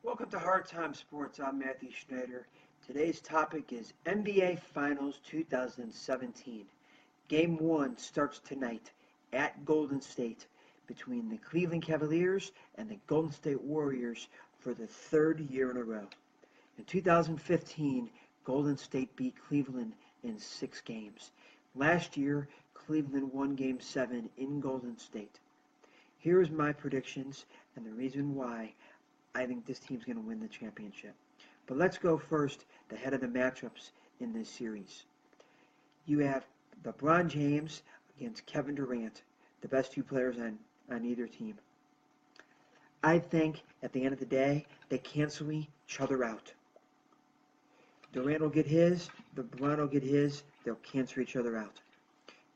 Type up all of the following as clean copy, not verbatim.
Welcome to Hard Time Sports. I'm Matthew Schneider. Today's topic is NBA Finals 2017. Game 1 starts tonight at Golden State between the Cleveland Cavaliers and the Golden State Warriors for the third year in a row. In 2015, Golden State beat Cleveland in 6 games. Last year, Cleveland won Game 7 in Golden State. Here's my predictions and the reason why I think this team's going to win the championship. But let's go first, the head of the matchups in this series. You have LeBron James against Kevin Durant, the best two players on either team. I think at the end of the day, they cancel each other out. Durant will get his, LeBron will get his, they'll cancel each other out.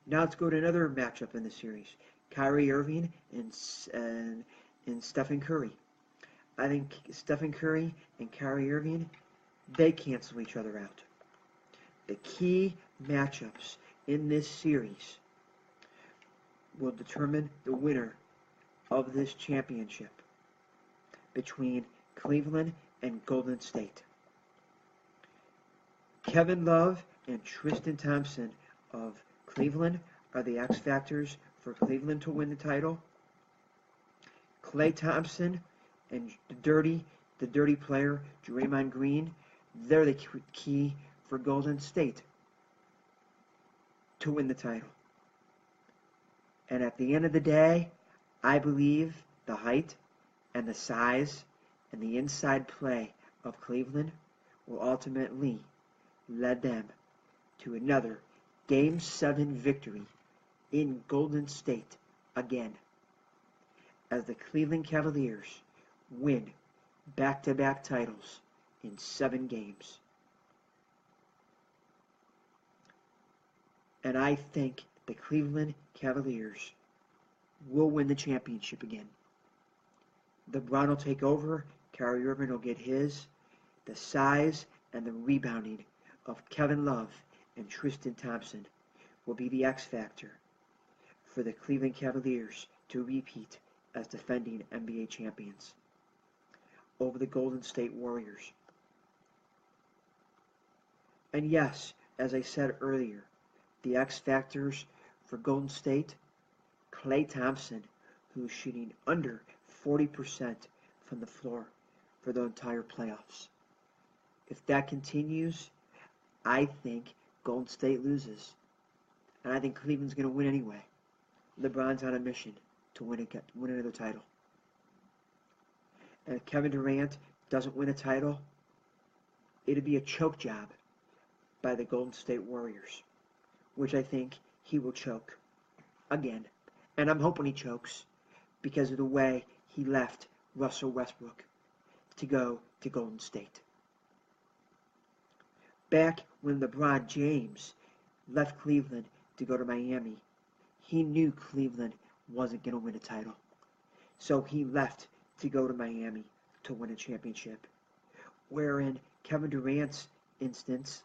Now let's go to another matchup in the series. Kyrie Irving and Stephen Curry. I think Stephen Curry and Kyrie Irving, they cancel each other out. The key matchups in this series will determine the winner of this championship between Cleveland and Golden State. Kevin Love and Tristan Thompson of Cleveland are the X factors for Cleveland to win the title. Klay Thompson and the dirty player, Draymond Green, they're the key for Golden State to win the title. And at the end of the day, I believe the height and the size and the inside play of Cleveland will ultimately lead them to another Game 7 victory in Golden State again, as the Cleveland Cavaliers win back-to-back titles in 7 games. And I think the Cleveland Cavaliers will win the championship again. LeBron will take over, Kyrie Irving will get his. The size and the rebounding of Kevin Love and Tristan Thompson will be the X factor for the Cleveland Cavaliers to repeat as defending NBA champions over the Golden State Warriors. And yes, as I said earlier, the X factors for Golden State, Klay Thompson, who's shooting under 40% from the floor for the entire playoffs. If that continues, I think Golden State loses. And I think Cleveland's going to win anyway. LeBron's on a mission to win another title. And if Kevin Durant doesn't win a title, it'd be a choke job by the Golden State Warriors, which I think he will choke again. And I'm hoping he chokes because of the way he left Russell Westbrook to go to Golden State. Back when LeBron James left Cleveland to go to Miami, he knew Cleveland wasn't going to win a title. So he left to go to Miami to win a championship. Wherein Kevin Durant's instance,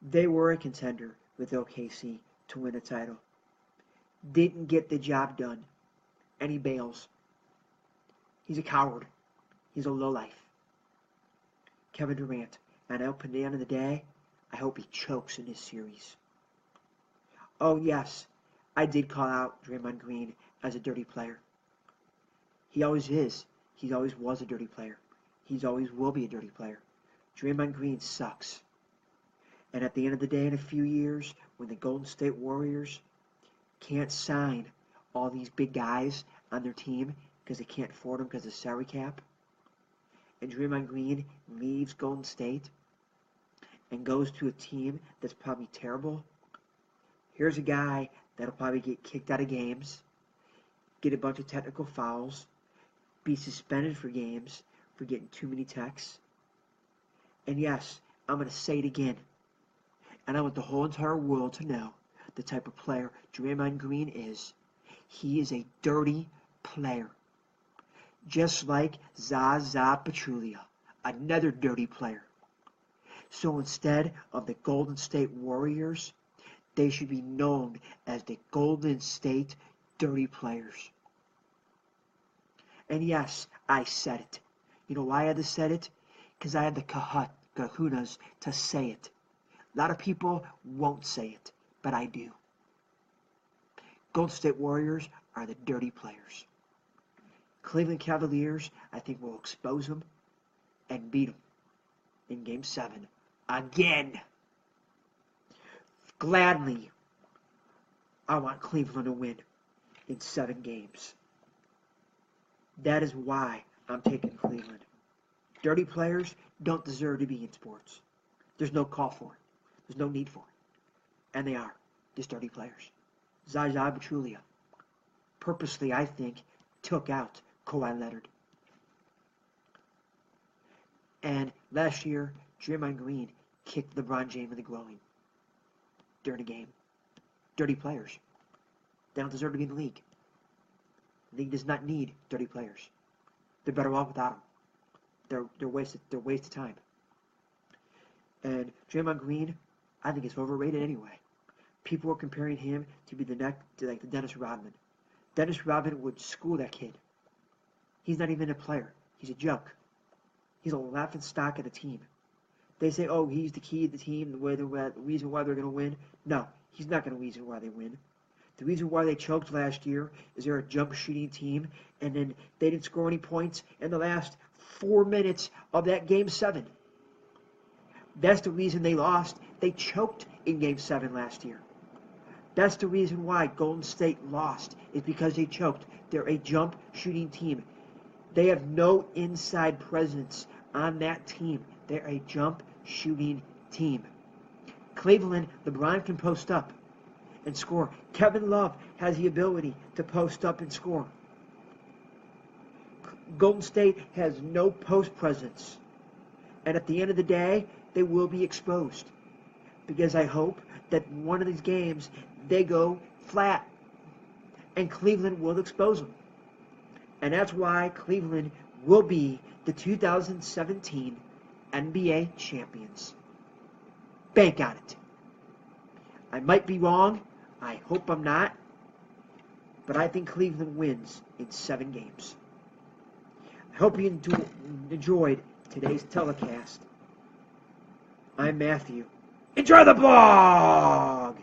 they were a contender with OKC to win a title. Didn't get the job done, and he bails. He's a coward. He's a lowlife. Kevin Durant. And at the end of the day, I hope he chokes in this series. Oh yes, I did call out Draymond Green as a dirty player. He always is. He always was a dirty player. He always will be a dirty player. Draymond Green sucks. And at the end of the day, in a few years, when the Golden State Warriors can't sign all these big guys on their team because they can't afford them because of the salary cap, and Draymond Green leaves Golden State and goes to a team that's probably terrible, here's a guy that'll probably get kicked out of games, get a bunch of technical fouls, be suspended for games for getting too many texts. And yes, I'm going to say it again. And I want the whole entire world to know the type of player Draymond Green is. He is a dirty player. Just like Zaza Pachulia, another dirty player. So instead of the Golden State Warriors, they should be known as the Golden State Dirty Players. And yes, I said it. You know why I just said it? Because I had the kahunas to say it. A lot of people won't say it, but I do. Golden State Warriors are the dirty players. Cleveland Cavaliers, I think, will expose them and beat them in Game 7 again. Gladly, I want Cleveland to win in 7 games. That is why I'm taking Cleveland. Dirty players don't deserve to be in sports. There's no call for it. There's no need for it. And they are. Just dirty players. Zaza Pachulia purposely, I think, took out Kawhi Leonard. And last year, Draymond Green kicked LeBron James in the groin during a game. Dirty players. They don't deserve to be in the league. The league does not need dirty players. They're better off without them. They're waste of time. And Draymond Green, I think, is overrated anyway. People are comparing him to be the Dennis Rodman. Dennis Rodman would school that kid. He's not even a player. He's a joke. He's a laughing stock of the team. They say, oh, he's the key of the team, the reason why they're going to win. No, he's not going to reason why they win. The reason why they choked last year is they're a jump shooting team, and then they didn't score any points in the last 4 minutes of that Game 7. That's the reason they lost. They choked in Game 7 last year. That's the reason why Golden State lost, is because they choked. They're a jump shooting team. They have no inside presence on that team. They're a jump shooting team. Cleveland, LeBron can post up and score. Kevin Love has the ability to post up and score. Golden State has no post presence. And at the end of the day, they will be exposed. Because I hope that one of these games, they go flat. And Cleveland will expose them. And that's why Cleveland will be the 2017 NBA champions. Bank on it. I might be wrong. I hope I'm not. But I think Cleveland wins in 7 games. I hope you enjoyed today's telecast. I'm Matthew. Enjoy the blog!